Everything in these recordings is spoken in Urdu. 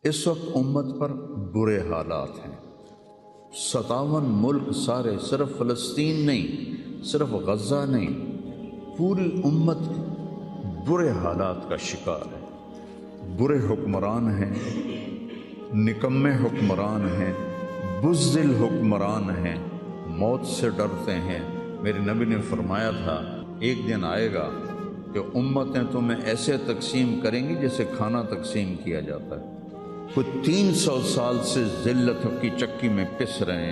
اس وقت امت پر برے حالات ہیں۔ 57 ملک سارے، صرف فلسطین نہیں، صرف غزہ نہیں، پوری امت برے حالات کا شکار ہے۔ برے حکمران ہیں، نکمے حکمران ہیں، بزدل حکمران ہیں، موت سے ڈرتے ہیں۔ میرے نبی نے فرمایا تھا ایک دن آئے گا کہ امتیں تمہیں ایسے تقسیم کریں گی جیسے کھانا تقسیم کیا جاتا ہے۔ کچھ 300 سال سے ذلت کی چکی میں پس رہے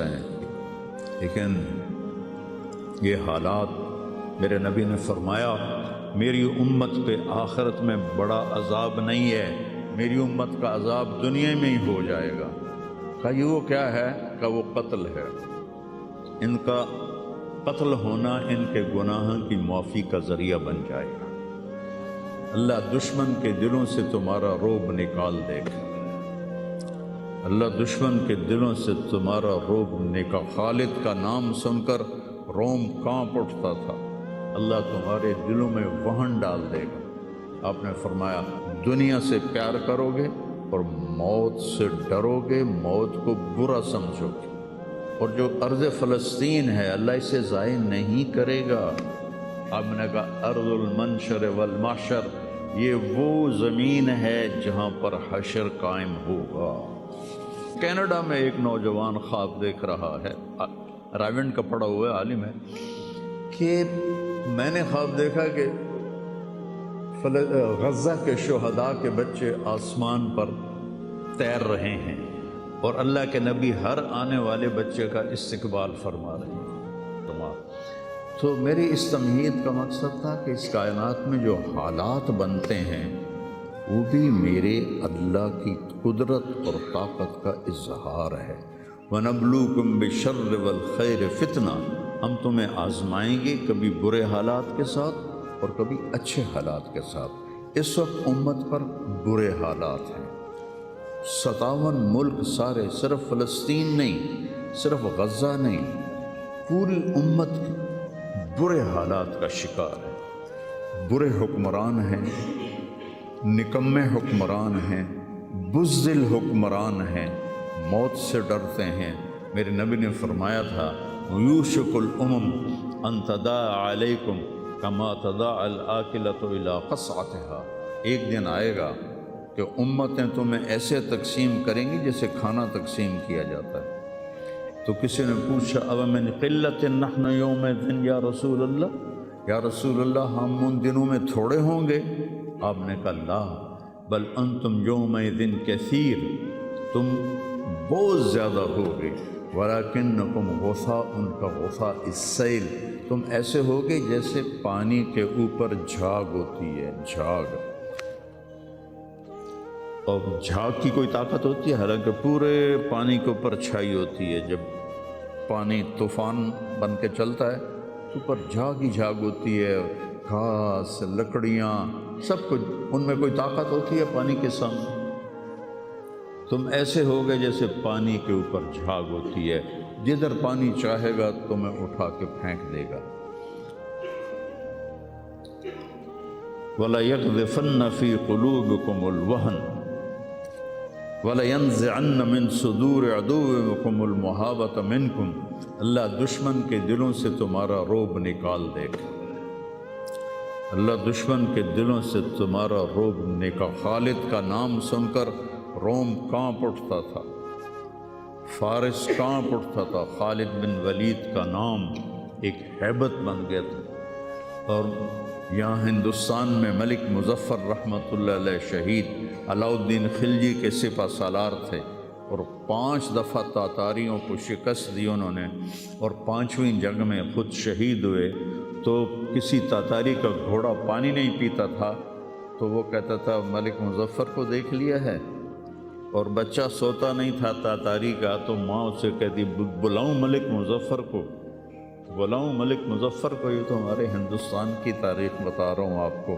ہیں، لیکن یہ حالات، میرے نبی نے فرمایا میری امت پہ آخرت میں بڑا عذاب نہیں ہے، میری امت کا عذاب دنیا میں ہی ہو جائے گا۔ کہا یہ وہ کیا ہے؟ کہ وہ قتل ہے۔ ان کا قتل ہونا ان کے گناہوں کی معافی کا ذریعہ بن جائے گا۔ اللہ دشمن کے دلوں سے تمہارا رعب نکال دے گا، اللہ دشمن کے دلوں سے تمہارا رعب نکال۔ خالد کا نام سن کر روم کانپ اٹھتا تھا، اللہ تمہارے دلوں میں وہن ڈال دے گا۔ آپ نے فرمایا دنیا سے پیار کرو گے اور موت سے ڈرو گے، موت کو برا سمجھو گے، اور جو ارض فلسطین ہے اللہ اسے ضائع نہیں کرے گا۔ آپ نے کہا ارض المنشر والمحشر، یہ وہ زمین ہے جہاں پر حشر قائم ہوگا۔ کینیڈا میں ایک نوجوان خواب دیکھ رہا ہے، راونڈ کا پڑھا ہوا عالم ہے، کہ میں نے خواب دیکھا کہ غزہ کے شہداء کے بچے آسمان پر تیر رہے ہیں اور اللہ کے نبی ہر آنے والے بچے کا استقبال فرما رہے ہیں۔ تو میری اس تمہید کا مقصد تھا کہ اس کائنات میں جو حالات بنتے ہیں وہ بھی میرے اللہ کی قدرت اور طاقت کا اظہار ہے۔ وَنَبْلُوكُمْ بِالشَّرِّ وَالْخَيْرِ فِتْنَةً، ہم تمہیں آزمائیں گے، کبھی برے حالات کے ساتھ اور کبھی اچھے حالات کے ساتھ۔ اس وقت امت پر برے حالات ہیں۔ 57 ملک سارے، صرف فلسطین نہیں، صرف غزہ نہیں، پوری امت برے حالات کا شکار ہے۔ برے حکمران ہیں، نکمے حکمران ہیں، بزدل حکمران ہیں، موت سے ڈرتے ہیں۔ میرے نبی نے فرمایا تھا یوشک الامم ان تداعى علیکم کما تداعى الآکلۃ الی قصعتها، ایک دن آئے گا کہ امتیں تمہیں ایسے تقسیم کریں گی جیسے کھانا تقسیم کیا جاتا ہے۔ تو کسی نے پوچھا اب من قلت نحن یومئذ یا رسول اللہ، یا رسول اللہ ہم ان دنوں میں تھوڑے ہوں گے؟ آپ نے کہا لا بل انتم یومئذ کثیر، تم بہت زیادہ ہوگے، ولیکنکم غثاء کغثاء السیل، تم ایسے ہوگے جیسے پانی کے اوپر جھاگ ہوتی ہے، جھاگ۔ اور جھاگ کی کوئی طاقت ہوتی ہے؟ حالانکہ پورے پانی کے اوپر چھائی ہوتی ہے، جب پانی طوفان بن کے چلتا ہے تو اوپر جھاگ ہی جھاگ ہوتی ہے، گھاس، لکڑیاں، سب کچھ، ان میں کوئی طاقت ہوتی ہے پانی کے سامنے؟ تم ایسے ہوگے جیسے پانی کے اوپر جھاگ ہوتی ہے، جدھر پانی چاہے گا تمہیں اٹھا کے پھینک دے گا۔ وَلَيَقْذِفَنَّ فِي قُلُوبِكُمُ الْوَهْنَ وَلَيَنزِعَنَّ مِن صُدُورِ عَدُوِّكُمُ الْمُهَابَةَ مِنكُمْ، اللہ دشمن کے دلوں سے تمہارا رعب نکال دے گا، اللہ دشمن کے دلوں سے تمہارا رعب نکال۔ خالد کا نام سن کر روم کانپ اٹھتا تھا، فارس کانپ اٹھتا تھا۔ خالد بن ولید کا نام ایک ہیبت بن گیا تھا۔ اور یہاں ہندوستان میں ملک مظفر رحمۃ اللہ علیہ شہید علاء الدین خلجی کے سپہ سالار تھے، اور 5 دفعہ تاتاریوں کو شکست دی انہوں نے، اور 5ویں جنگ میں خود شہید ہوئے۔ تو کسی تاتاری کا گھوڑا پانی نہیں پیتا تھا تو وہ کہتا تھا ملک مظفر کو دیکھ لیا ہے، اور بچہ سوتا نہیں تھا تاتاری کا تو ماں اسے کہتی بلاؤں ملک مظفر کو، بلاؤں ملک مظفر کو۔ یہ تو ہمارے ہندوستان کی تاریخ بتا رہا ہوں آپ کو،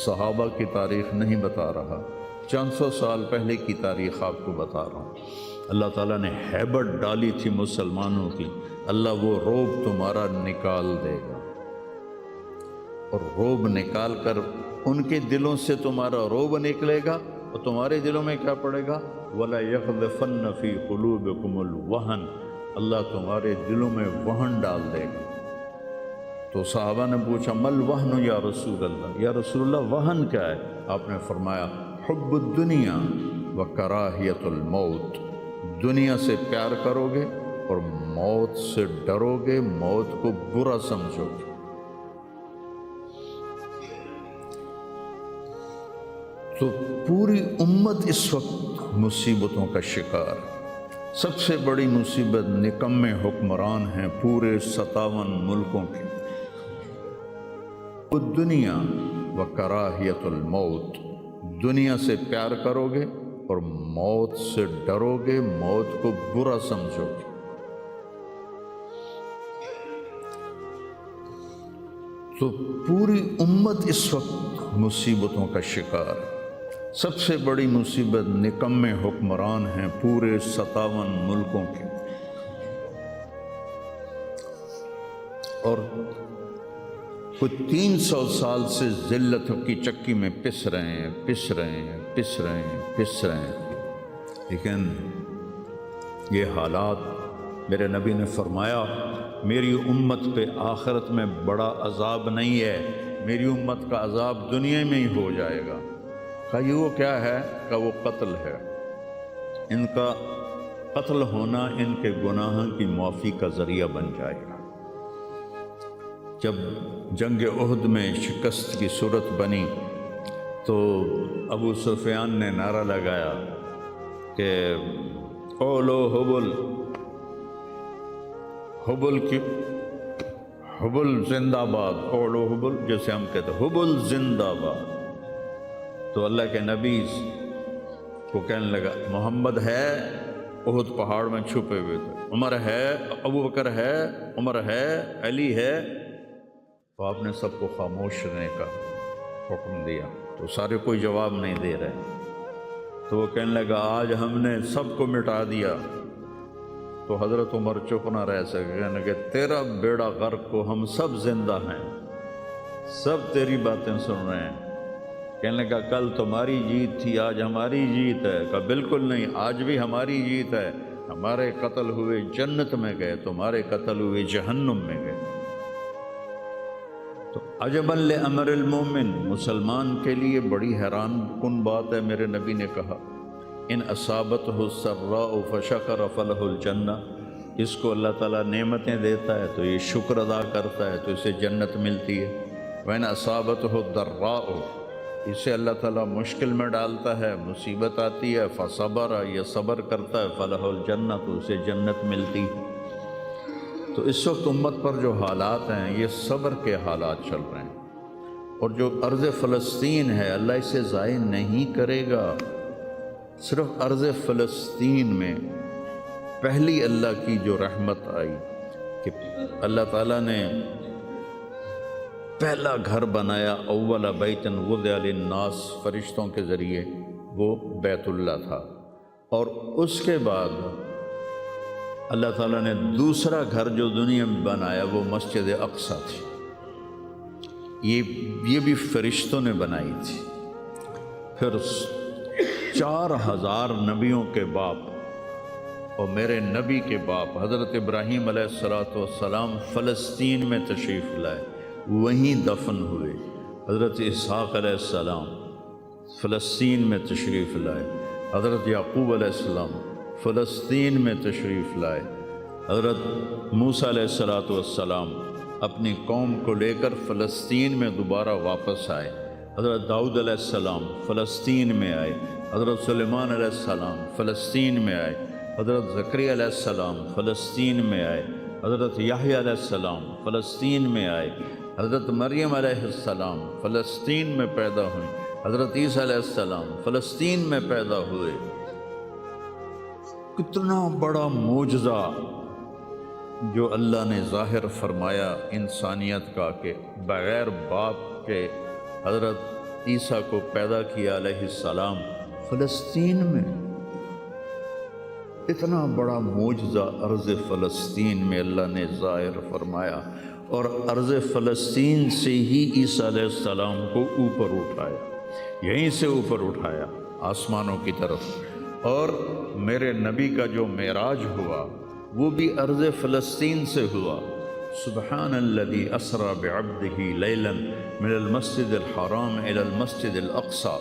صحابہ کی تاریخ نہیں بتا رہا، 400 سال پہلے کی تاریخ آپ کو بتا رہا ہوں۔ اللہ تعالیٰ نے ہیبت ڈالی تھی مسلمانوں کی، اللہ وہ رعب تمہارا نکال دے گا، اور رعب نکال کر ان کے دلوں سے تمہارا روب نکلے گا، اور تمہارے دلوں میں کیا پڑے گا؟ وَلَا يَقْذِفَنَّ فِي قُلُوبِكُمُ الْوَهْنَ، اللہ تمہارے دلوں میں وہن ڈال دے گا۔ تو صحابہ نے پوچھا مل وہن یا رسول اللہ، یا رسول اللہ وہن کیا ہے؟ آپ نے فرمایا حب الدنیا و کراہیت الموت، دنیا سے پیار کرو گے اور موت سے ڈرو گے، موت کو برا سمجھو گے۔ تو پوری امت اس وقت مصیبتوں کا شکار ہے۔ سب سے بڑی مصیبت نکمے حکمران ہیں پورے 57 ملکوں کے۔ دنیا و کراہیت الموت، دنیا سے پیار کرو گے اور موت سے ڈرو گے، موت کو برا سمجھو گے۔ تو پوری امت اس وقت مصیبتوں کا شکار ہے۔ سب سے بڑی مصیبت نکمے حکمران ہیں پورے 57 ملکوں کے، اور کچھ 300 سال سے ذلت کی چکی میں پس رہے ہیں۔ لیکن یہ حالات، میرے نبی نے فرمایا میری امت پہ آخرت میں بڑا عذاب نہیں ہے، میری امت کا عذاب دنیا میں ہی ہو جائے گا۔ کہا یہ وہ کیا ہے؟ کہ وہ قتل ہے۔ ان کا قتل ہونا ان کے گناہوں کی معافی کا ذریعہ بن جائے گا۔ جب جنگ احد میں شکست کی صورت بنی تو ابو سفیان نے نعرہ لگایا کہ اولو حبل، حبل زندہ باد، اولو حبل، جیسے ہم کہتے ہیں حبل زندہ باد۔ تو اللہ کے نبی کو کہنے لگا محمد ہے، احد پہاڑ میں چھپے ہوئے تھے، عمر ہے، ابو بکر ہے، عمر ہے، علی ہے۔ تو آپ نے سب کو خاموش رہنے کا حکم دیا، تو سارے کوئی جواب نہیں دے رہے۔ تو وہ کہنے لگا آج ہم نے سب کو مٹا دیا۔ تو حضرت عمر چپ نہ رہ سکے، کہنے لگے تیرا بیڑا غرق کو، ہم سب زندہ ہیں، سب تیری باتیں سن رہے ہیں۔ کہنے لگا کل تمہاری جیت تھی، آج ہماری جیت ہے۔ کہا بالکل نہیں، آج بھی ہماری جیت ہے، ہمارے قتل ہوئے جنت میں گئے، تمہارے قتل ہوئے جہنم میں گئے۔ تو عجباً لامر المومن، مسلمان کے لیے بڑی حیران کن بات ہے، میرے نبی نے کہا ان اصابتہ السراء فشکر فلہ الجنہ، اس کو اللہ تعالیٰ نعمتیں دیتا ہے تو یہ شکر ادا کرتا ہے تو اسے جنت ملتی ہے۔ وَإِنْ أَصَابَتْهُ الضَّرَّاءُ، اسے اللہ تعالیٰ مشکل میں ڈالتا ہے، مصیبت آتی ہے، فصبر، یہ صبر کرتا ہے، فلہ الجنہ، تو اسے جنت ملتی ہے۔ تو اس وقت امت پر جو حالات ہیں یہ صبر کے حالات چل رہے ہیں، اور جو ارض فلسطین ہے اللہ اسے ضائع نہیں کرے گا۔ صرف ارض فلسطین میں پہلی اللہ کی جو رحمت آئی کہ اللہ تعالیٰ نے پہلا گھر بنایا، اول بیت وضع للناس، فرشتوں کے ذریعے، وہ بیت اللہ تھا، اور اس کے بعد اللہ تعالیٰ نے دوسرا گھر جو دنیا میں بنایا وہ مسجد اقصیٰ تھی، یہ بھی فرشتوں نے بنائی تھی۔ پھر 4000 نبیوں کے باپ اور میرے نبی کے باپ حضرت ابراہیم علیہ السلام فلسطین میں تشریف لائے، وہیں دفن ہوئے۔ حضرت اسحاق علیہ السلام فلسطین میں تشریف لائے، حضرت یعقوب علیہ السلام فلسطین میں تشریف لائے، حضرت موسیٰ علیہ السلام اپنی قوم کو لے کر فلسطین میں دوبارہ واپس آئے، حضرت داؤد علیہ السلام فلسطین میں آئے، حضرت سلیمان علیہ السلام فلسطین میں آئے، حضرت زکریا علیہ السلام فلسطین میں آئے، حضرت یحییٰ علیہ السلام فلسطین میں آئے، حضرت مریم علیہ السلام فلسطین میں پیدا ہوئیں، حضرت عیسیٰ علیہ السلام فلسطین میں پیدا ہوئے۔ کتنا بڑا معجزہ جو اللہ نے ظاہر فرمایا انسانیت کا، کہ بغیر باپ کے حضرت عیسیٰ کو پیدا کیا علیہ السلام فلسطین میں۔ اتنا بڑا معجزہ ارض فلسطین میں اللہ نے ظاہر فرمایا، اور ارض فلسطین سے ہی عیسیٰ علیہ السلام کو اوپر اٹھایا، یہیں سے اوپر اٹھایا آسمانوں کی طرف۔ اور میرے نبی کا جو معراج ہوا وہ بھی ارض فلسطین سے ہوا۔ سبحان الذی اسری بعبدہ لیلا من المسجد الحرام الی المسجد الاقصی،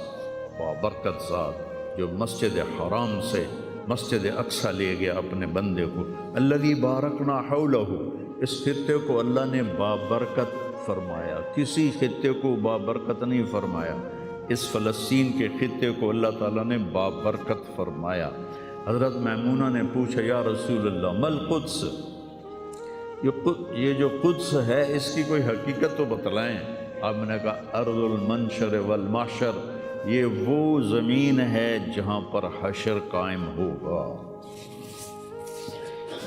بابرکت ذات جو مسجد حرام سے مسجد اقصی لے گیا اپنے بندے کو۔ الذی بارکنا حولہ، اس خطے کو اللہ نے بابرکت فرمایا، کسی خطے کو بابرکت نہیں فرمایا، اس فلسطین کے خطے کو اللہ تعالیٰ نے بابرکت فرمایا۔ حضرت میمونہ نے پوچھا یا رسول اللہ مل قدس، یہ جو قدس ہے اس کی کوئی حقیقت تو بتلائیں۔ آپ نے کہا ارض المنشر والمحشر، یہ وہ زمین ہے جہاں پر حشر قائم ہوگا،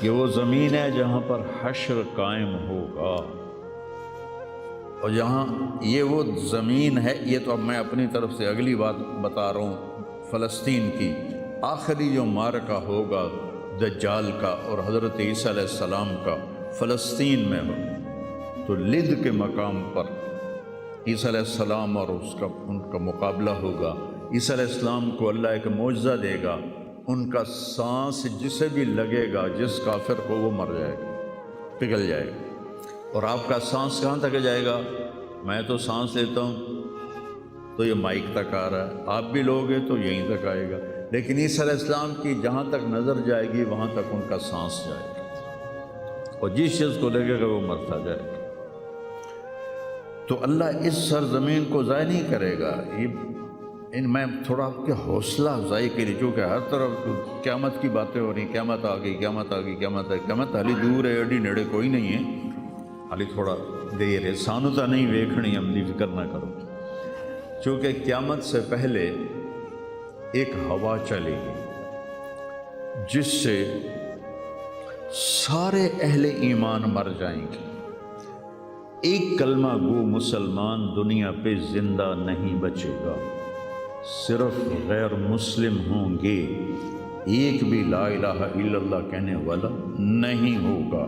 یہ وہ زمین ہے جہاں پر حشر قائم ہوگا۔ اور جہاں یہ وہ زمین ہے، یہ تو اب میں اپنی طرف سے اگلی بات بتا رہا ہوں، فلسطین کی آخری جو معرکہ ہوگا دجال کا اور حضرت عیسیٰ علیہ السلام کا فلسطین میں ہو، تو لد کے مقام پر عیسیٰ علیہ السلام اور ان کا مقابلہ ہوگا۔ عیسیٰ علیہ السلام کو اللہ ایک معجزہ دے گا، ان کا سانس جسے بھی لگے گا، جس کافر کو، وہ مر جائے گا، پگھل جائے گا۔ اور آپ کا سانس کہاں تک جائے گا؟ میں تو سانس لیتا ہوں تو یہ مائک تک آ رہا ہے، آپ بھی لوگ ہیں تو یہیں تک آئے گا، لیکن عیسیٰ علیہ السلام کی جہاں تک نظر جائے گی وہاں تک ان کا سانس جائے گا، اور جس چیز کو لگے گا وہ مرتا جائے گا۔ تو اللہ اس سرزمین کو ضائع نہیں کرے گا۔ میں تھوڑا آپ کے حوصلہ افزائی کے لیے، چونکہ ہر طرف قیامت کی باتیں ہو رہی ہیں، قیامت آ گئی، قیامت آ گئی، قیامت آئی، قیامت حالی دور ہے، ایڈی نیڑے کوئی نہیں ہے، حالی تھوڑا دیر ہے، سانو تا نہیں ویکھنی، ہم دی فکر نہ کرو۔ چونکہ قیامت سے پہلے ایک ہوا چلے گی جس سے سارے اہل ایمان مر جائیں گے، ایک کلمہ گو مسلمان دنیا پہ زندہ نہیں بچے گا، صرف غیر مسلم ہوں گے، ایک بھی لا الہ الا اللہ کہنے والا نہیں ہوگا۔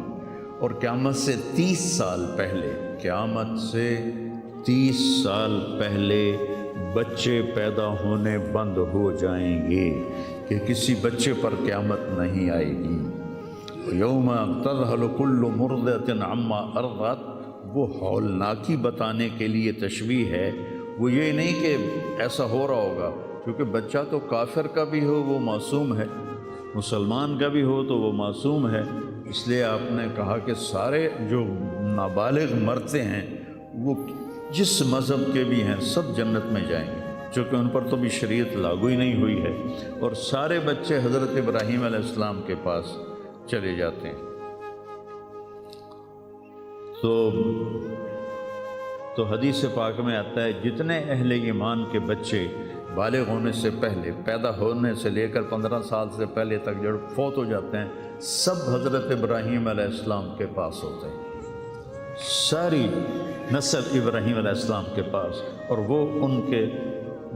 اور قیامت سے 30 سال پہلے، قیامت سے 30 سال پہلے بچے پیدا ہونے بند ہو جائیں گے کہ کسی بچے پر قیامت نہیں آئے گی۔ یوم تذہل کل مرضعۃ عما ارضعت، وہ ہولناکی بتانے کے لیے تشبیہ ہے، وہ یہ نہیں کہ ایسا ہو رہا ہوگا، کیونکہ بچہ تو کافر کا بھی ہو وہ معصوم ہے، مسلمان کا بھی ہو تو وہ معصوم ہے، اس لیے آپ نے کہا کہ سارے جو نابالغ مرتے ہیں وہ جس مذہب کے بھی ہیں سب جنت میں جائیں گے، چونکہ ان پر تو بھی شریعت لاگو ہی نہیں ہوئی ہے، اور سارے بچے حضرت ابراہیم علیہ السلام کے پاس چلے جاتے ہیں۔ تو حدیث پاک میں آتا ہے جتنے اہل ایمان کے بچے بالغ ہونے سے پہلے، پیدا ہونے سے لے کر 15 سال سے پہلے تک جو فوت ہو جاتے ہیں، سب حضرت ابراہیم علیہ السلام کے پاس ہوتے ہیں، ساری نسل ابراہیم علیہ السلام کے پاس، اور وہ ان کے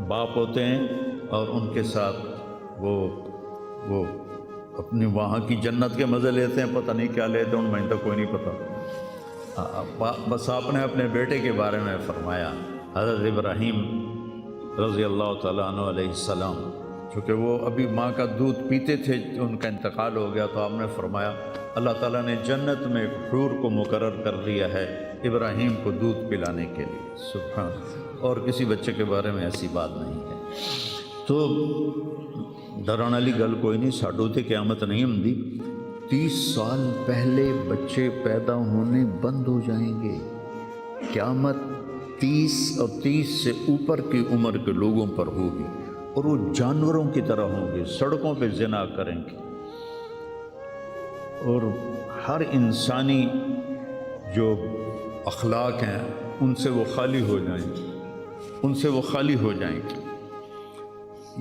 باپ ہوتے ہیں، اور ان کے ساتھ وہ اپنی وہاں کی جنت کے مزے لیتے ہیں، پتہ نہیں کیا لیتے ہیں، ان میں تو کوئی نہیں پتہ۔ بس آپ نے اپنے بیٹے کے بارے میں فرمایا، حضرت ابراہیم رضی اللہ تعالیٰ عنہ علیہ السلام، چونکہ وہ ابھی ماں کا دودھ پیتے تھے، ان کا انتقال ہو گیا، تو آپ نے فرمایا اللہ تعالیٰ نے جنت میں ایک حور کو مقرر کر دیا ہے ابراہیم کو دودھ پلانے کے لیے، سبحان، اور کسی بچے کے بارے میں ایسی بات نہیں ہے۔ تو ڈران والی گل کوئی نہیں، ساڈو تے قیامت نہیں ہوندی، 30 سال پہلے بچے پیدا ہونے بند ہو جائیں گے، قیامت 30 اور 30 سے اوپر کی عمر کے لوگوں پر ہوگی، اور وہ جانوروں کی طرح ہوں گے، سڑکوں پہ زنا کریں گے، اور ہر انسانی جو اخلاق ہیں ان سے وہ خالی ہو جائیں گے، ان سے وہ خالی ہو جائیں گے۔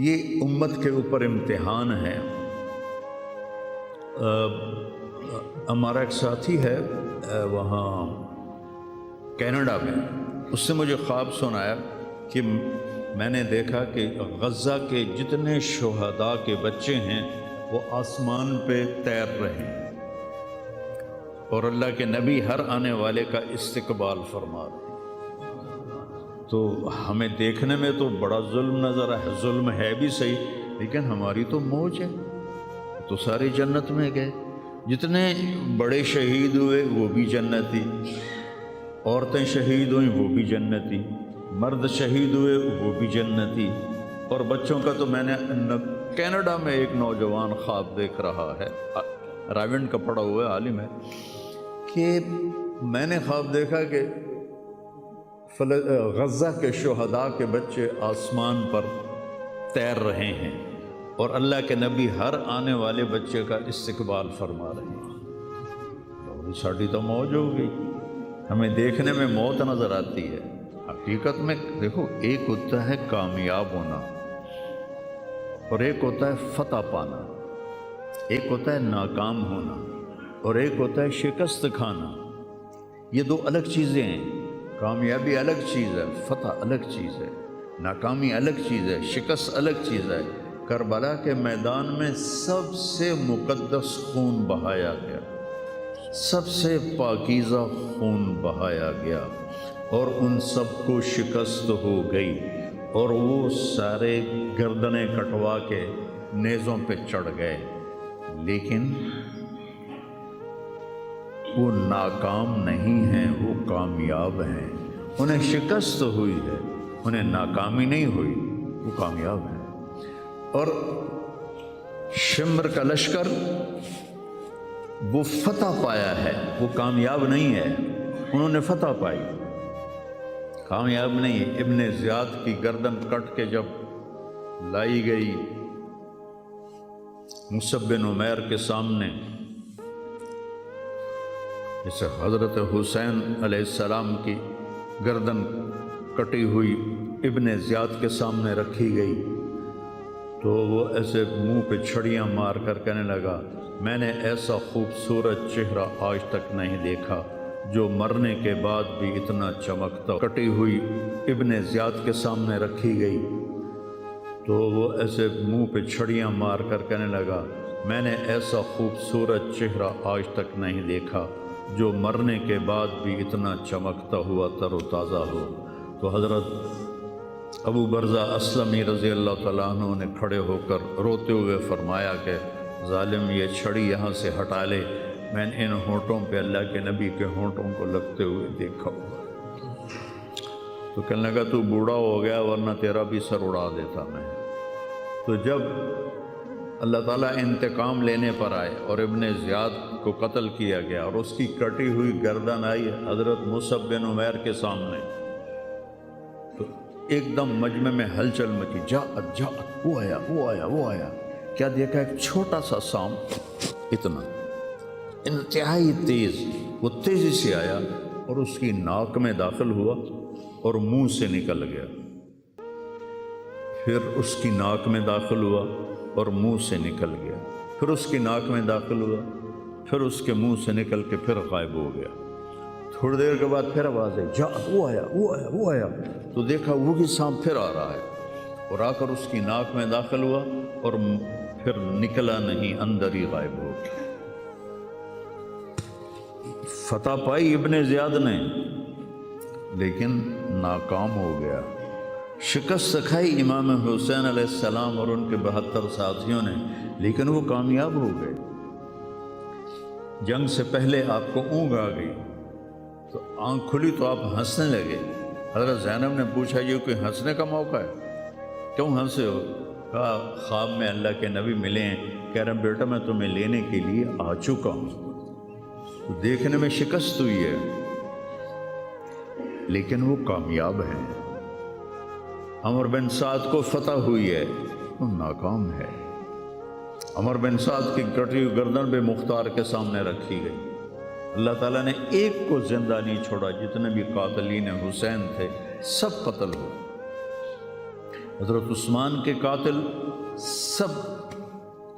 یہ امت کے اوپر امتحان ہے۔ ہمارا ایک ساتھی ہے وہاں کینیڈا میں، اس سے مجھے خواب سنایا کہ میں نے دیکھا کہ غزہ کے جتنے شہداء کے بچے ہیں وہ آسمان پہ تیر رہے ہیں، اور اللہ کے نبی ہر آنے والے کا استقبال فرما رہے ہیں۔ تو ہمیں دیکھنے میں تو بڑا ظلم نظر ہے، ظلم ہے بھی صحیح، لیکن ہماری تو موج ہے، تو سارے جنت میں گئے۔ جتنے بڑے شہید ہوئے وہ بھی جنتی، عورتیں شہید ہوئیں وہ بھی جنتی، مرد شہید ہوئے وہ بھی جنتی۔ اور بچوں کا تو میں نے کینیڈا میں ایک نوجوان خواب دیکھ رہا ہے، راونڈ کا پڑھا ہوا عالم ہے، کہ میں نے خواب دیکھا کہ غزہ کے شہداء کے بچے آسمان پر تیر رہے ہیں اور اللہ کے نبی ہر آنے والے بچے کا استقبال فرما رہے ہیں۔ ساڑھی تو موج ہو گئی، ہمیں دیکھنے میں موت نظر آتی ہے، حقیقت میں دیکھو ایک ہوتا ہے کامیاب ہونا اور ایک ہوتا ہے فتح پانا، ایک ہوتا ہے ناکام ہونا اور ایک ہوتا ہے شکست کھانا۔ یہ دو الگ چیزیں ہیں، کامیابی الگ چیز ہے، فتح الگ چیز ہے، ناکامی الگ چیز ہے، شکست الگ چیز ہے۔ کربلا کے میدان میں سب سے مقدس خون بہایا گیا، سب سے پاکیزہ خون بہایا گیا اور ان سب کو شکست ہو گئی اور وہ سارے گردنیں کٹوا کے نیزوں پہ چڑھ گئے، لیکن وہ ناکام نہیں ہیں، وہ کامیاب ہیں۔ انہیں شکست ہوئی ہے، انہیں ناکامی نہیں ہوئی، وہ کامیاب ہیں۔ اور شمر کا لشکر وہ فتح پایا ہے، وہ کامیاب نہیں ہے، انہوں نے فتح پائی، کامیاب نہیں ہے۔ ابن زیاد کی گردن کٹ کے جب لائی گئی مصعب بن عمیر کے سامنے، جیسے حضرت حسین علیہ السلام کی گردن کٹی ہوئی ابن زیاد کے سامنے رکھی گئی، تو وہ ایسے منہ پہ چھڑیاں مار کر کہنے لگا، میں نے ایسا خوبصورت چہرہ آج تک نہیں دیکھا جو مرنے کے بعد بھی اتنا چمکتا۔ کٹی ہوئی ابن زیاد کے سامنے رکھی گئی تو وہ ایسے منہ پہ چھڑیاں مار کر کہنے لگا، میں نے ایسا خوبصورت چہرہ آج تک نہیں دیکھا جو مرنے کے بعد بھی اتنا چمکتا ہوا تر و تازہ ہو۔ تو حضرت ابو برزہ اسلمی رضی اللہ تعالیٰ عنہ نے کھڑے ہو کر روتے ہوئے فرمایا کہ ظالم یہ چھڑی یہاں سے ہٹا لے، میں نے ان ہونٹوں پہ اللہ کے نبی کے ہونٹوں کو لگتے ہوئے دیکھا ہوا۔ تو کہنے لگا تو بوڑھا ہو گیا ورنہ تیرا بھی سر اڑا دیتا میں۔ تو جب اللہ تعالیٰ انتقام لینے پر آئے اور ابن زیاد کو قتل کیا گیا اور اس کی کٹی ہوئی گردن آئی حضرت مصعب بن عمیر کے سامنے، تو ایک دم مجمع میں ہلچل مچی، جاءت جاءت، وہ آیا وہ آیا وہ آیا۔ کیا دیکھا؟ ایک چھوٹا سا سانپ، اتنا انتہائی تیز، وہ تیزی سے آیا اور اس کی ناک میں داخل ہوا اور منہ سے نکل گیا، پھر اس کی ناک میں داخل ہوا اور منہ سے نکل گیا، پھر اس کی ناک میں داخل ہوا، پھر اس کے منہ سے نکل کے پھر غائب ہو گیا۔ تھوڑی دیر کے بعد پھر آواز آئی، جا وہ آیا وہ آیا وہ آیا۔ تو دیکھا وہی سانپ پھر آ رہا ہے اور آ کر اس کی ناک میں داخل ہوا اور پھر نکلا نہیں، اندر ہی غائب ہو گیا۔ فتح پائی ابن زیاد نے لیکن ناکام ہو گیا، شکست کھائی امام حسین علیہ السلام اور ان کے 72 ساتھیوں نے، لیکن وہ کامیاب ہو گئے۔ جنگ سے پہلے آپ کو اونگ آ گئی تو آنکھ کھلی تو آپ ہنسنے لگے۔ حضرت زینب نے پوچھا یہ کوئی ہنسنے کا موقع ہے، کیوں ہنسے ہو؟ کہا خواب میں اللہ کے نبی ملے ہیں، کہہ رہے ہیں بیٹا میں تمہیں لینے کے لیے آ چکا ہوں۔ تو دیکھنے میں شکست ہوئی ہے لیکن وہ کامیاب ہیں۔ عمر بن سعد کو فتح ہوئی ہے، وہ ناکام ہے۔ عمر بن سعد کی کٹی ہوئی گردن بے مختار کے سامنے رکھی گئی، اللہ تعالیٰ نے ایک کو زندہ نہیں چھوڑا، جتنے بھی قاتلین حسین تھے سب قتل ہوئے۔ حضرت عثمان کے قاتل سب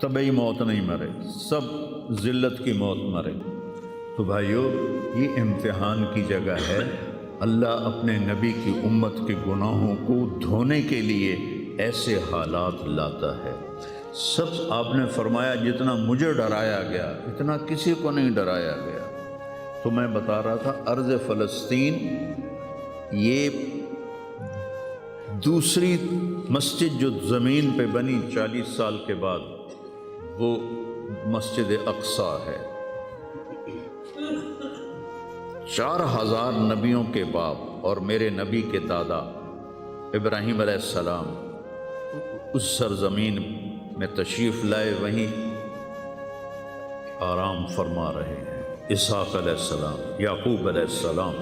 طبعی موت نہیں مرے، سب ذلت کی موت مرے۔ تو بھائیو یہ امتحان کی جگہ ہے، اللہ اپنے نبی کی امت کے گناہوں کو دھونے کے لیے ایسے حالات لاتا ہے۔ سب آپ نے فرمایا جتنا مجھے ڈرایا گیا اتنا کسی کو نہیں ڈرایا گیا۔ تو میں بتا رہا تھا ارض فلسطین یہ دوسری مسجد جو زمین پہ بنی 40 سال کے بعد، وہ مسجد اقصی ہے۔ 4000 نبیوں کے باپ اور میرے نبی کے دادا ابراہیم علیہ السلام اس سرزمین میں تشریف لائے، وہیں آرام فرما رہے ہیں۔ اسحاق علیہ السلام، یعقوب علیہ السلام،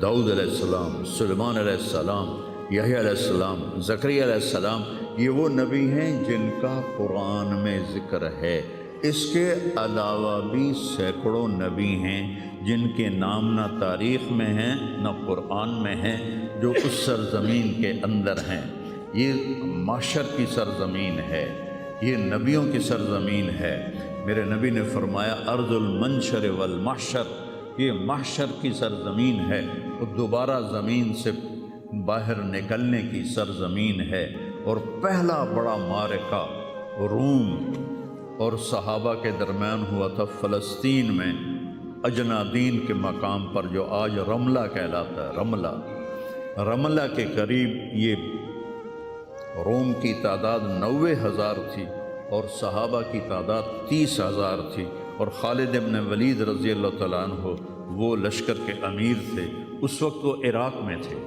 داؤد علیہ السلام، سلیمان علیہ السلام، یحییٰ علیہ السلام، زکریا علیہ السلام، یہ وہ نبی ہیں جن کا قرآن میں ذکر ہے۔ اس کے علاوہ بھی سینکڑوں نبی ہیں جن کے نام نہ تاریخ میں ہیں نہ قرآن میں ہیں، جو اس سرزمین کے اندر ہیں۔ یہ معشر کی سرزمین ہے، یہ نبیوں کی سرزمین ہے۔ میرے نبی نے فرمایا ارض المنشر والمحشر، یہ محشر کی سرزمین ہے اور دوبارہ زمین سے باہر نکلنے کی سرزمین ہے۔ اور پہلا بڑا معرکہ روم اور صحابہ کے درمیان ہوا تھا فلسطین میں، اجنادین کے مقام پر، جو آج رملہ کہلاتا ہے۔ رملہ کے قریب یہ روم کی تعداد 90,000 تھی اور صحابہ کی تعداد 30,000 تھی، اور خالد بن ولید رضی اللہ تعالیٰ عنہ وہ لشکر کے امیر تھے۔ اس وقت وہ عراق میں تھے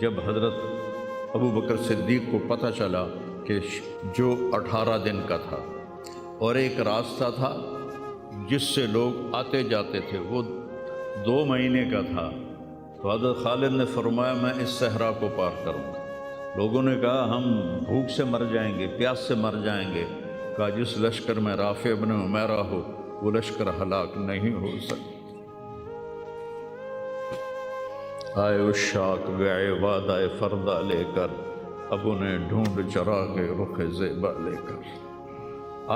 جب حضرت ابو بکر صدیق کو پتہ چلا کہ جو 18 دن کا تھا اور ایک راستہ تھا جس سے لوگ آتے جاتے تھے وہ 2 مہینے کا تھا، تو حضرت خالد نے فرمایا میں اس صحرا کو پار کروں گا۔ لوگوں نے کہا ہم بھوک سے مر جائیں گے، پیاس سے مر جائیں گے۔ کہا جس لشکر میں رافع بن عمیرہ ہو وہ لشکر ہلاک نہیں ہو سکتا۔ آئے اشاق گئے وعدہ فردہ لے کر، اب انہیں ڈھونڈ چراغ رخ زیبا لے کر۔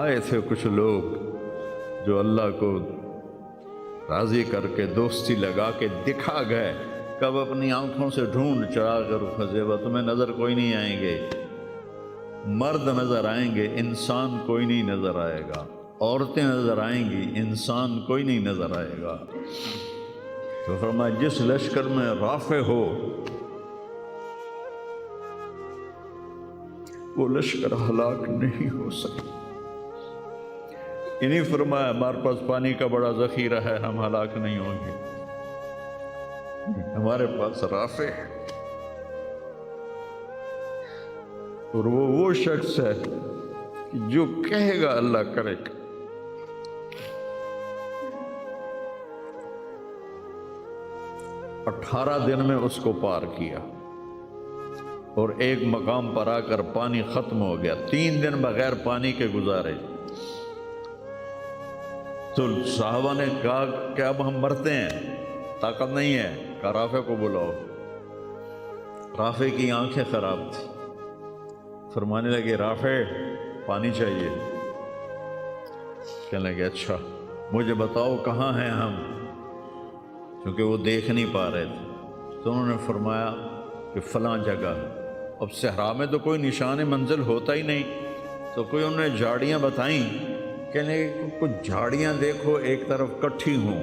آئے تھے کچھ لوگ جو اللہ کو راضی کر کے دوستی لگا کے دکھا گئے، کب اپنی آنکھوں سے ڈھونڈ چراغ رخ زیبا، تمہیں نظر کوئی نہیں آئیں گے، مرد نظر آئیں گے، انسان کوئی نہیں نظر آئے گا، عورتیں نظر آئیں گی، انسان کوئی نہیں نظر آئے گا۔ تو فرمایا جس لشکر میں رافع ہو وہ لشکر ہلاک نہیں ہو سکتا۔ انہیں فرمایا ہمارے پاس پانی کا بڑا ذخیرہ ہے، ہم ہلاک نہیں ہوں گے، ہمارے پاس رافع ہے۔ اور وہ شخص ہے جو کہے گا اللہ کرے گا۔ 18 دن میں اس کو پار کیا اور ایک مقام پر آ کر پانی ختم ہو گیا، 3 دن بغیر پانی کے گزارے۔ تو صحابہ نے کہا کہ اب ہم مرتے ہیں، طاقت نہیں ہے، کہا رافع کو بلاؤ۔ رافع کی آنکھیں خراب تھی، فرمانے لگے رافع پانی چاہیے۔ کہنے لگے اچھا مجھے بتاؤ کہاں ہیں ہم، کیونکہ وہ دیکھ نہیں پا رہے تھے۔ تو انہوں نے فرمایا کہ فلاں جگہ۔ اب صحرا میں تو کوئی نشان منزل ہوتا ہی نہیں، تو کوئی انہوں نے جھاڑیاں بتائیں، کہنے لگے کچھ جھاڑیاں دیکھو ایک طرف کٹھی ہوں،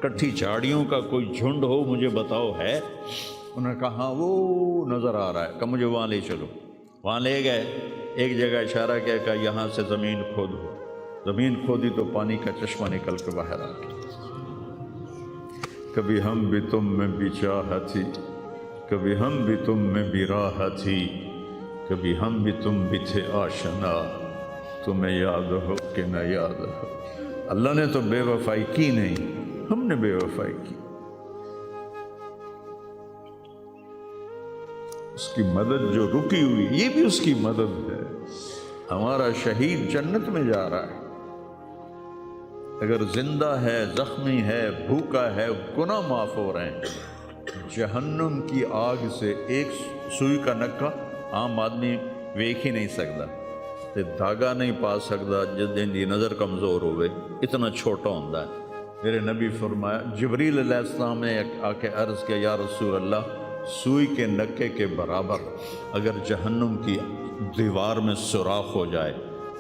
کٹھی جھاڑیوں کا کوئی جھنڈ ہو، مجھے بتاؤ ہے؟ انہوں نے کہا ہاں وہ نظر آ رہا ہے، کہ مجھے وہاں لے چلو۔ وہاں لے گئے، ایک جگہ اشارہ کیا کہ یہاں سے زمین کھودو۔ زمین کھودی تو پانی کا چشمہ نکل کے باہر آ گیا۔ کبھی ہم بھی تم میں بھی چاہ تھی، کبھی ہم بھی تم میں بھی راہ تھی، کبھی ہم بھی تم بھی تھے آشنا، تمہیں یاد ہو کہ نہ یاد ہو۔ اللہ نے تو بے وفائی کی نہیں، ہم نے بے وفائی کی۔ اس کی مدد جو رکی ہوئی، یہ بھی اس کی مدد ہے۔ ہمارا شہید جنت میں جا رہا ہے، اگر زندہ ہے، زخمی ہے، بھوکا ہے، گناہ معاف ہو رہے ہیں۔ جہنم کی آگ سے ایک سوئی کا نکا عام آدمی ویکھ ہی نہیں سکتا، دھاگا نہیں پا سکتا، جس دن دی نظر کمزور ہوئے، اتنا چھوٹا ہوتا ہے۔ میرے نبی فرمایا، جبریل علیہ السلام نے آ کے عرض کیا یا رسول اللہ، سوئی کے نکے کے برابر اگر جہنم کی دیوار میں سوراخ ہو جائے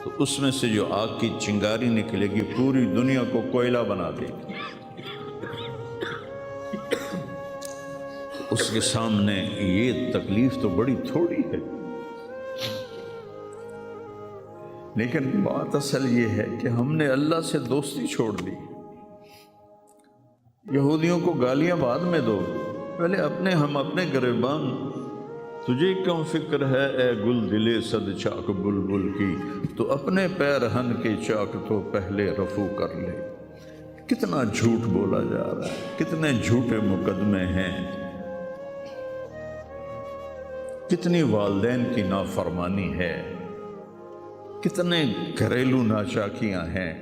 تو اس میں سے جو آگ کی چنگاری نکلے گی پوری دنیا کو کوئلہ بنا دے گی۔ اس کے سامنے یہ تکلیف تو بڑی تھوڑی ہے، لیکن بات اصل یہ ہے کہ ہم نے اللہ سے دوستی چھوڑ دی۔ یہودیوں کو گالیاں بعد میں دو، پہلے ہم اپنے گریبان، تجھے کیوں فکر ہے اے گل دلے صد چاک بلبل کی، تو اپنے پیرہن کی چاک تو پہلے رفو کر لے۔ کتنا جھوٹ بولا جا رہا ہے، کتنے جھوٹے مقدمے ہیں، کتنی والدین کی نافرمانی ہے، کتنے گھریلو ناچاکیاں ہیں،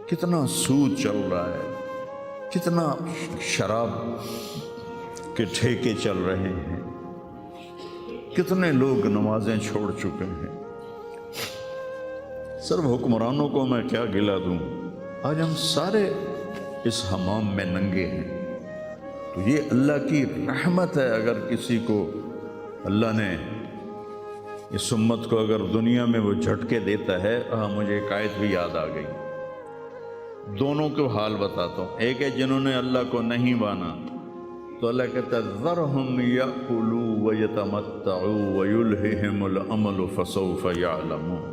کتنا سود چل رہا ہے، کتنا شراب کے ٹھیکے چل رہے ہیں، کتنے لوگ نمازیں چھوڑ چکے ہیں۔ صرف حکمرانوں کو میں کیا گلہ دوں، آج ہم سارے اس حمام میں ننگے ہیں۔ تو یہ اللہ کی رحمت ہے، اگر کسی کو اللہ نے اس امت کو اگر دنیا میں وہ جھٹکے دیتا ہے۔ مجھے ایک آیت بھی یاد آ گئی، دونوں کو حال بتاتا ہوں۔ ایک ہے جنہوں نے اللہ کو نہیں مانا، تو اللہ کہتا ہے ذرہم یأکلوا ویتمتعوا ویلہہم الامل فسوف یعلمون۔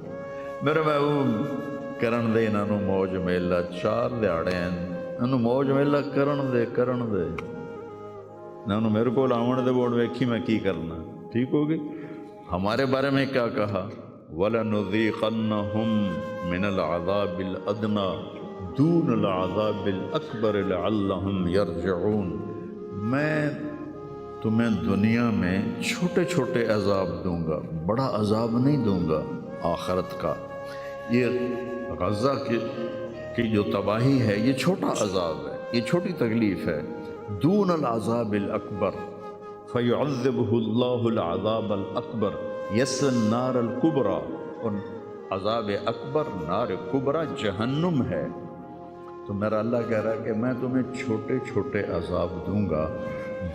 میرے محبوب کرن دے انہاں نوں موج میلا، 4 دہاڑے انہاں نوں موج میلا کرن دے انہاں نوں میرے کول آون دے، بوڑ ویکھی میں کی کرنا، ٹھیک ہوگی۔ ہمارے بارے میں کیا کہا، وَلَنُذِيقَنَّهُمْ مِنَ الْعَذَابِ الْأَدْنَى دُونَ الْعَذَابِ الْأَكْبَرِ لَعَلَّهُمْ يَرْجِعُونَ۔ میں تمہیں دنیا میں چھوٹے چھوٹے عذاب دوں گا، بڑا عذاب نہیں دوں گا آخرت کا۔ یہ غزہ کی جو تباہی ہے، یہ چھوٹا عذاب ہے، یہ چھوٹی تکلیف ہے۔ دون العذاب الاکبر فیعذبہ اللہ العذاب الاکبر یصلی النار الکبریٰ، اور عذاب اکبر نار کبریٰ جہنم ہے۔ تو میرا اللہ کہہ رہا ہے کہ میں تمہیں چھوٹے چھوٹے عذاب دوں گا،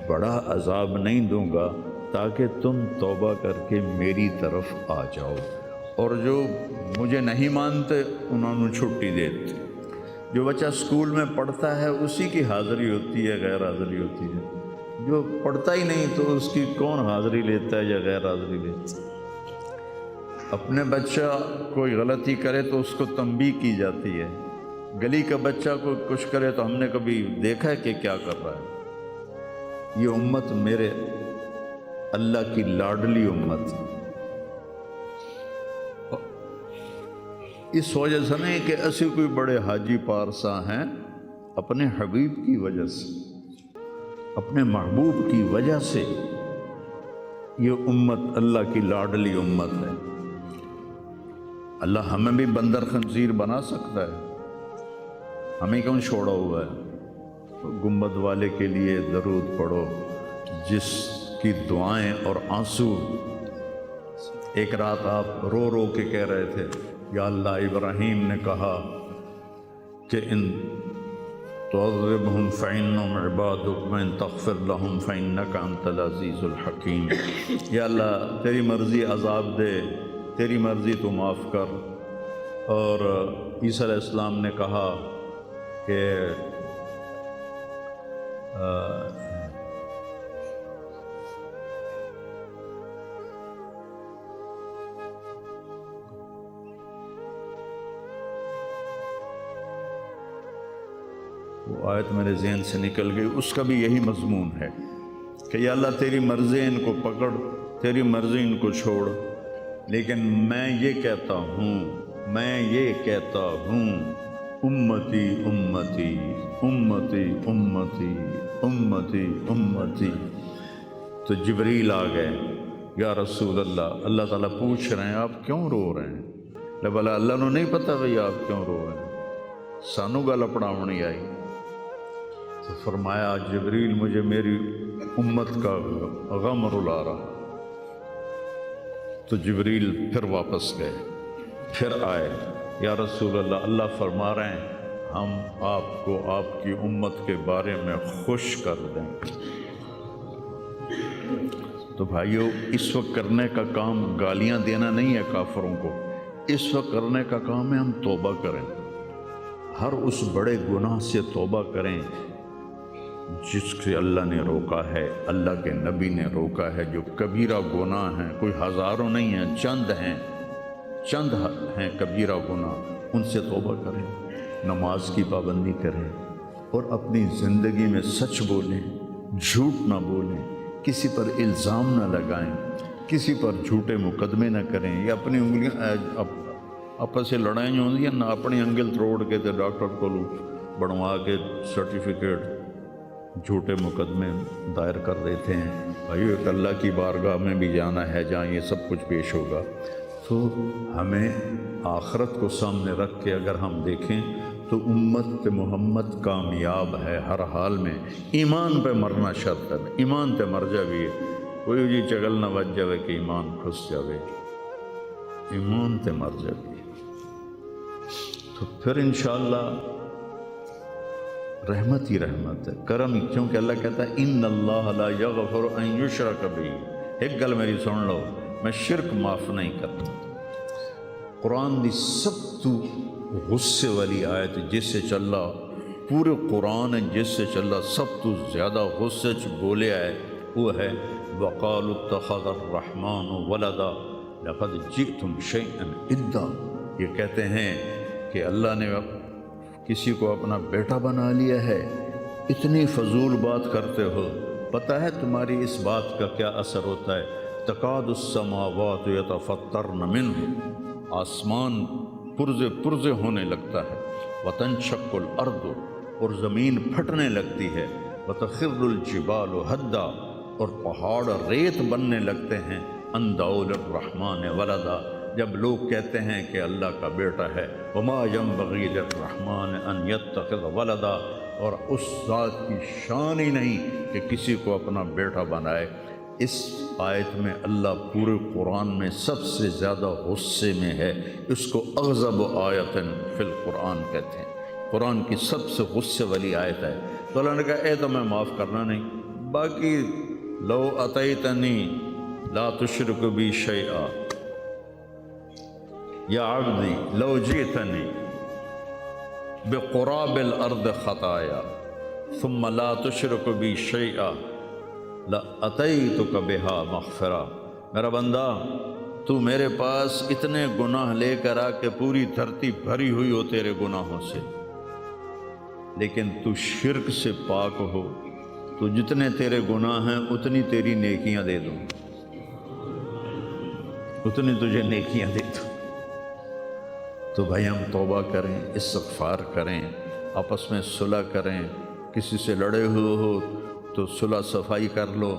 بڑا عذاب نہیں دوں گا، تاکہ تم توبہ کر کے میری طرف آ جاؤ، اور جو مجھے نہیں مانتے انہوں نے چھٹی دیتے۔ جو بچہ اسکول میں پڑھتا ہے اسی کی حاضری ہوتی ہے، غیر حاضری ہوتی ہے۔ جو پڑھتا ہی نہیں تو اس کی کون حاضری لیتا ہے یا غیر حاضری لیتا ہے۔ اپنے بچہ کوئی غلطی کرے تو اس کو تنبیہ کی جاتی ہے، گلی کا بچہ کوئی کچھ کرے تو ہم نے کبھی دیکھا ہے کہ کیا کر رہا ہے۔ یہ امت میرے اللہ کی لاڈلی امت، اس وجہ سے نہیں کہ ایسے کوئی بڑے حاجی پارسا ہیں، اپنے حبیب کی وجہ سے، اپنے محبوب کی وجہ سے یہ امت اللہ کی لاڈلی امت ہے۔ اللہ ہمیں بھی بندر خنزیر بنا سکتا ہے، ہمیں کیوں چھوڑا ہوا ہے؟ گنبد والے کے لیے درود پڑھو، جس کی دعائیں اور آنسو، ایک رات آپ رو رو کے کہہ رہے تھے یا اللہ، ابراہیم نے کہا کہ ان تعذبہم فإنہم عبادک وإن تغفر لہم فإنک انت العزیز الحکیم۔ یا اللہ تیری مرضی عذاب دے، تیری مرضی تو معاف کر۔ اور عیسیٰ علیہ السلام نے کہا کہ وہ آیت میرے ذہن سے نکل گئی، اس کا بھی یہی مضمون ہے کہ یا اللہ تیری مرضی ان کو پکڑ، تیری مرضی ان کو چھوڑ، لیکن میں یہ کہتا ہوں امتی امتی امتی امتی امتی امتی۔ تو جبریل آ گئے، یا رسول اللہ، اللہ تعالیٰ پوچھ رہے ہیں آپ کیوں رو رہے ہیں؟ بھلا اللہ نو نہیں پتہ بھئی آپ کیوں رو رہے ہیں؟ سانو گل پڑھاونی آئی۔ تو فرمایا جبریل مجھے میری امت کا غم رلا رہا۔ تو جبریل پھر واپس گئے، پھر آئے، یا رسول اللہ، اللہ فرما رہے ہیں ہم آپ کو آپ کی امت کے بارے میں خوش کر دیں۔ تو بھائیو، اس وقت کرنے کا کام گالیاں دینا نہیں ہے کافروں کو، اس وقت کرنے کا کام ہے ہم توبہ کریں، ہر اس بڑے گناہ سے توبہ کریں جس سے اللہ نے روکا ہے، اللہ کے نبی نے روکا ہے، جو کبیرہ گناہ ہیں، کوئی ہزاروں نہیں ہیں، چند ہیں کبیرہ گناہ، ان سے توبہ کریں، نماز کی پابندی کریں اور اپنی زندگی میں سچ بولیں، جھوٹ نہ بولیں، کسی پر الزام نہ لگائیں، کسی پر جھوٹے مقدمے نہ کریں، یا اپنی انگلیاں آپس سے لڑائیں جو ہوتی ہیں نہ، اپنی انگل توڑ کے تے ڈاکٹر کو بنوا کے سرٹیفکیٹ جھوٹے مقدمے دائر کر دیتے ہیں۔ بھائی ایک اللہ کی بارگاہ میں بھی جانا ہے جہاں یہ سب کچھ پیش ہوگا، تو ہمیں آخرت کو سامنے رکھ کے اگر ہم دیکھیں تو امت محمد کامیاب ہے ہر حال میں۔ ایمان پہ مرنا شرط ہے، ایمان تے مر جاوی کوئی جی چگل نہ بچ جاوے کہ ایمان کھس جاوے، ایمان تے مر جاوی تو پھر انشاءاللہ رحمت ہی رحمت ہے، کرم ہی، کیونکہ اللہ کہتا ہے ان اللہ لا یغفر ان یشرک بہ۔ ایک گل میری سن لو، میں شرک معاف نہیں کرتا۔ قرآن دی سب تو غصے والی آیت جس سے چلا پورے قرآن جس سے چلا سب تو زیادہ غصے چ بولے ہے وہ ہے وقالوا اتخذ الرحمن ولدا لقد جئتم شیئا ادا۔ یہ کہتے ہیں کہ اللہ نے کسی کو اپنا بیٹا بنا لیا ہے، اتنی فضول بات کرتے ہو، پتہ ہے تمہاری اس بات کا کیا اثر ہوتا ہے؟ تکاد السماوات یتفطرن منہ، آسمان پرزے ہونے لگتا ہے، وتنشق الارض، اور زمین پھٹنے لگتی ہے، وتخر الجبال ہدا، اور پہاڑ ریت بننے لگتے ہیں، ان دعوا للرحمن ولدا، جب لوگ کہتے ہیں کہ اللہ کا بیٹا ہے، وما ينبغي للرحمن ان يتخذ ولدا، اور اس ذات کی شان ہی نہیں کہ کسی کو اپنا بیٹا بنائے۔ اس آیت میں اللہ پورے قرآن میں سب سے زیادہ غصے میں ہے، اس کو اغضب آیت فی القرآن کہتے ہیں، قرآن کی سب سے غصے والی آیت ہے۔ تو اللہ نے کہا اے تو میں معاف کرنا نہیں، باقی لو اتیتنی لا تشرک بی شیئا یا عبدی لو جئتنی بقراب الارض خطایا ثم لا تشرک بی شیئا لأتیتک بہا مغفرہ۔ میرا بندہ تو میرے پاس اتنے گناہ لے کر آ کے پوری دھرتی بھری ہوئی ہو تیرے گناہوں سے، لیکن تو شرک سے پاک ہو، تو جتنے تیرے گناہ ہیں اتنی تیری نیکیاں دے دوں، اتنی تجھے نیکیاں دے دوں۔ تو بھائی ہم توبہ کریں، استغفار کریں، آپس میں صلح کریں، کسی سے لڑے ہوئے ہو تو صلح صفائی کر لو،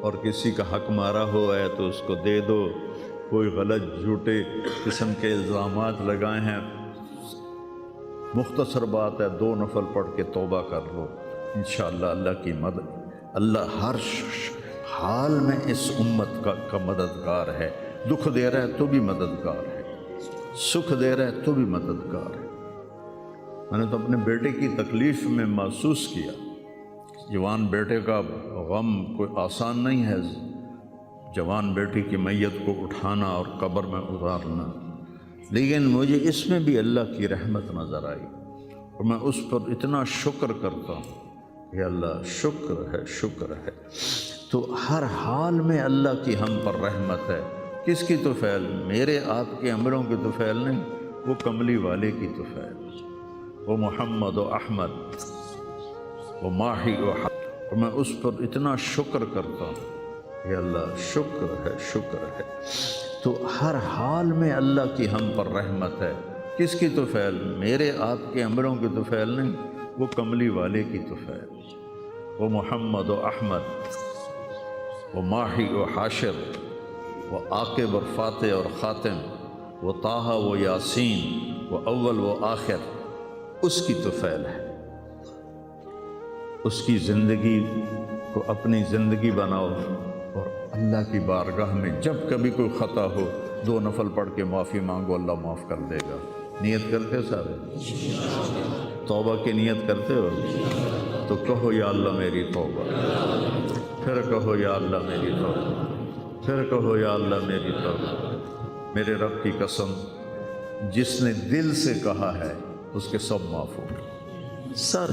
اور کسی کا حق مارا ہوا ہے تو اس کو دے دو، کوئی غلط جھوٹے قسم کے الزامات لگائے ہیں، مختصر بات ہے 2 نفل پڑھ کے توبہ کر لو، انشاءاللہ اللہ کی مدد، اللہ ہر حال میں اس امت کا مددگار ہے، دکھ دے رہا ہے تو بھی مددگار ہے، سکھ دے رہا ہے تو بھی مددگار ہے۔ میں نے تو اپنے بیٹے کی تکلیف میں محسوس کیا، جوان بیٹے کا غم کوئی آسان نہیں ہے، جوان بیٹی کی میت کو اٹھانا اور قبر میں اتارنا، لیکن مجھے اس میں بھی اللہ کی رحمت نظر آئی، اور میں اس پر اتنا شکر کرتا ہوں کہ اللہ شکر ہے، شکر ہے۔ تو ہر حال میں اللہ کی ہم پر رحمت ہے، کس کی طفیل؟ میرے آپ کے عملوں کی طفیل نہیں، وہ کملی والے کی طفیل، وہ محمد و احمد، وہ ماہی و حق، اور میں اس پر اتنا شکر کرتا ہوں کہ اللہ شکر ہے، شکر ہے۔ تو ہر حال میں اللہ کی ہم پر رحمت ہے، کس کی طفیل؟ میرے آپ کے عملوں کی طفیل نہیں، وہ کملی والے کی طفیل، وہ محمد و احمد، وہ ماہی و حاشر، وہ عاقب اور فاتح اور خاتم، وہ طٰہٰ و یاسین، وہ اول و آخر، اس کی طفیل ہے۔ اس کی زندگی کو اپنی زندگی بناؤ، اور اللہ کی بارگاہ میں جب کبھی کوئی خطا ہو 2 نفل پڑھ کے معافی مانگو، اللہ معاف کر دے گا۔ نیت کرتے سارے توبہ کی نیت کرتے ہو تو کہو یا اللہ میری توبہ، پھر کہو یا اللہ میری توبہ، پھر کہو یا اللہ میری توبہ۔ میرے رب کی قسم، جس نے دل سے کہا ہے اس کے سب معاف ہو گئے، سر